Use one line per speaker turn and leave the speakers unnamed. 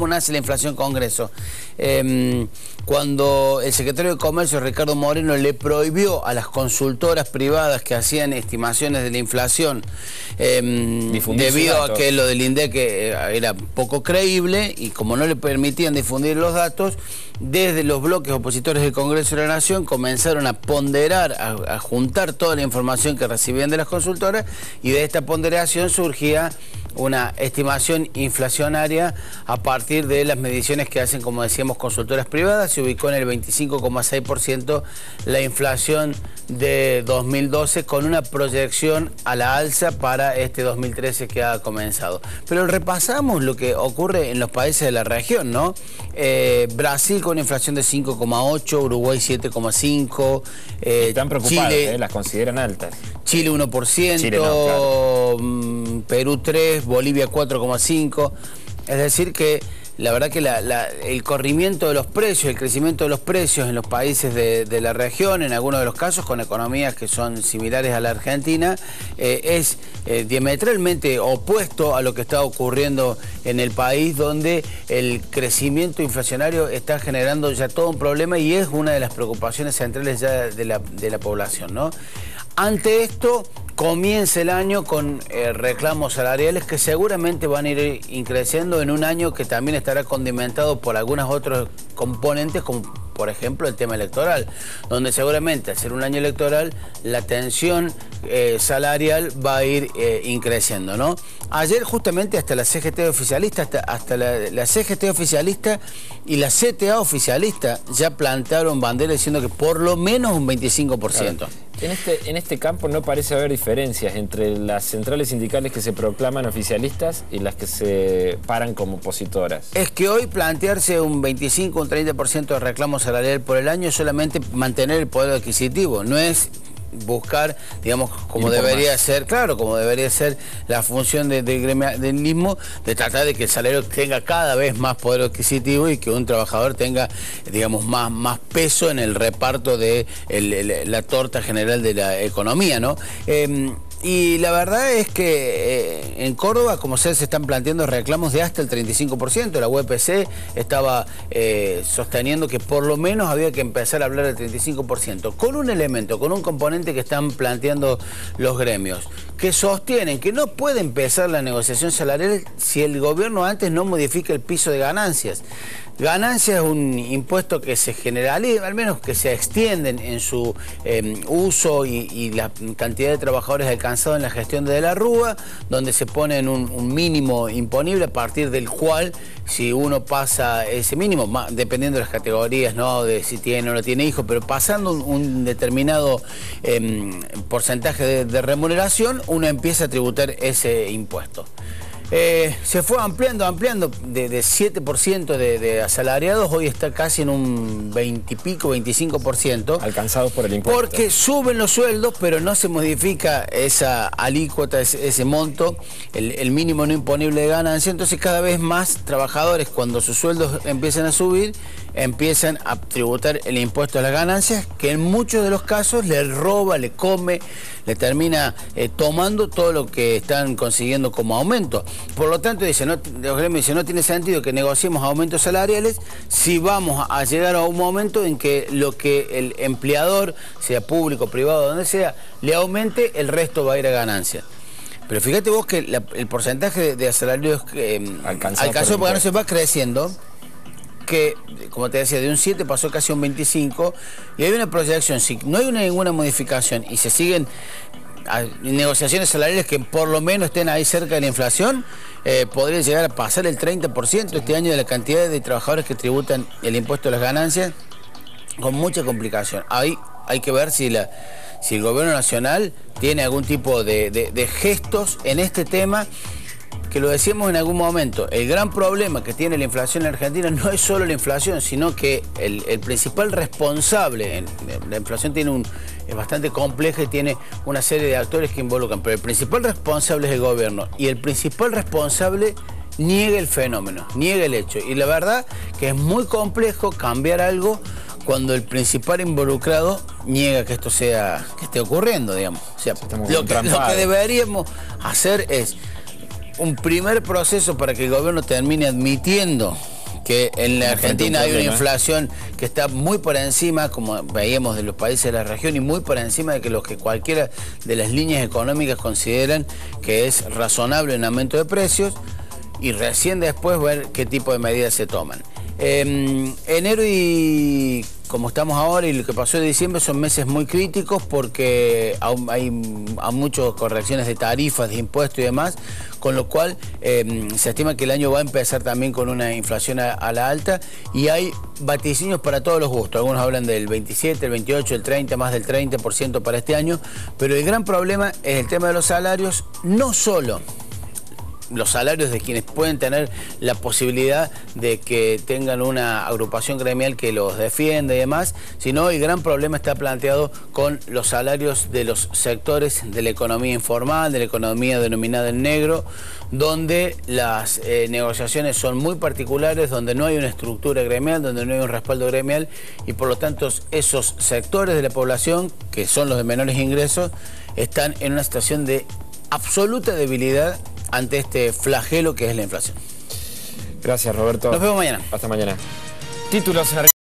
cómo nace la inflación Congreso. Cuando el secretario de Comercio, Ricardo Moreno, le prohibió a las consultoras privadas que hacían estimaciones de la inflación, debido a que lo del INDEC era poco creíble, y como no le permitían difundir los datos, desde los bloques opositores del Congreso de la Nación comenzaron a ponderar, a juntar toda la información que recibían de las consultoras, y de esta ponderación surgía una estimación inflacionaria a partir de las mediciones que hacen, como decíamos, consultoras privadas. Se ubicó en el 25,6% la inflación de 2012, con una proyección a la alza para este 2013 que ha comenzado. Pero repasamos lo que ocurre en los países de la región, ¿no? Brasil con una inflación de 5,8, Uruguay 7,5,
están preocupados,
Chile,
las consideran altas.
Chile 1%,
Chile no, claro.
Perú 3, Bolivia 4,5. Es decir que la verdad que el corrimiento de los precios, el crecimiento de los precios en los países de la región, en algunos de los casos con economías que son similares a la Argentina, es diametralmente opuesto a lo que está ocurriendo en el país, donde el crecimiento inflacionario está generando ya todo un problema y es una de las preocupaciones centrales ya de la población, ¿no? Ante esto, comienza el año con reclamos salariales que seguramente van a ir increciendo en un año que también estará condimentado por algunos otros componentes, como por ejemplo el tema electoral, donde seguramente al ser un año electoral la tensión salarial va a ir increciendo, ¿no? Ayer justamente hasta la CGT oficialista, hasta la CGT oficialista y la CTA oficialista ya plantaron bandera diciendo que por lo menos un 25%.
Claro. En este campo no parece haber diferencias entre las centrales sindicales que se proclaman oficialistas y las que se paran como opositoras.
Es que hoy plantearse un 25 o un 30% de reclamo salarial por el año es solamente mantener el poder adquisitivo, no es buscar, digamos, como debería ser, claro, como debería ser la función del gremialismo, de tratar de que el salario tenga cada vez más poder adquisitivo y que un trabajador tenga, digamos, más peso en el reparto de la torta general de la economía, ¿no? Y la verdad es que en Córdoba, como se están planteando reclamos de hasta el 35%. La UPC estaba sosteniendo que por lo menos había que empezar a hablar del 35%, con un elemento, con un componente que están planteando los gremios, que sostienen que no puede empezar la negociación salarial si el gobierno antes no modifica el piso de ganancias. Ganancia es un impuesto que se generaliza, al menos que se extienden en su uso y la cantidad de trabajadores alcanzados en la gestión de la Rúa, donde se pone en un mínimo imponible a partir del cual, si uno pasa ese mínimo, dependiendo de las categorías, ¿no?, de si tiene o no tiene hijos, pero pasando un determinado porcentaje de remuneración, uno empieza a tributar ese impuesto. Se fue ampliando de 7% de asalariados, hoy está casi en un 20 y pico, 25%.
Alcanzados por el impuesto.
Porque suben los sueldos, pero no se modifica esa alícuota, ese monto, el mínimo no imponible de ganancia. Entonces cada vez más trabajadores, cuando sus sueldos empiezan a subir, empiezan a tributar el impuesto a las ganancias, que en muchos de los casos le roba, le come, le termina tomando todo lo que están consiguiendo como aumento. Por lo tanto, los gremios dicen, no tiene sentido que negociemos aumentos salariales si vamos a llegar a un momento en que lo que el empleador, sea público, privado, donde sea, le aumente, el resto va a ir a ganancia. Pero fíjate vos que el porcentaje de asalariados alcanzó por ganancias va creciendo, que, como te decía, de un 7 pasó casi a un 25, y hay una proyección, si no hay ninguna modificación y se siguen negociaciones salariales que por lo menos estén ahí cerca de la inflación, podría llegar a pasar el 30% este año de la cantidad de trabajadores que tributan el impuesto a las ganancias, con mucha complicación. Ahí hay que ver si el gobierno nacional tiene algún tipo de gestos en este tema, que lo decíamos en algún momento. El gran problema que tiene la inflación en Argentina no es solo la inflación, sino que el principal responsable, la inflación es bastante compleja y tiene una serie de actores que involucran, pero el principal responsable es el gobierno, y el principal responsable niega el fenómeno, niega el hecho. Y la verdad que es muy complejo cambiar algo cuando el principal involucrado niega que esto que esté ocurriendo, digamos. O sea, lo que deberíamos hacer es un primer proceso para que el gobierno termine admitiendo que en la Argentina hay una
problema.
inflación que está muy por encima, como veíamos de los países de la región, y muy por encima de lo que cualquiera de las líneas económicas consideran que es razonable un aumento de precios, y recién después ver qué tipo de medidas se toman. Enero y como estamos ahora y lo que pasó de diciembre son meses muy críticos porque hay muchas correcciones de tarifas, de impuestos y demás, con lo cual se estima que el año va a empezar también con una inflación a la alta y hay vaticinios para todos los gustos. Algunos hablan del 27, el 28, el 30, más del 30% para este año, pero el gran problema es el tema de los salarios, no solo los salarios de quienes pueden tener la posibilidad de que tengan una agrupación gremial que los defienda y demás, sino el gran problema está planteado con los salarios de los sectores de la economía informal, de la economía denominada en negro, donde las negociaciones son muy particulares, donde no hay una estructura gremial, donde no hay un respaldo gremial y por lo tanto esos sectores de la población, que son los de menores ingresos, están en una situación de absoluta debilidad ante este flagelo que es la inflación.
Gracias, Roberto.
Nos vemos mañana.
Hasta mañana. Títulos.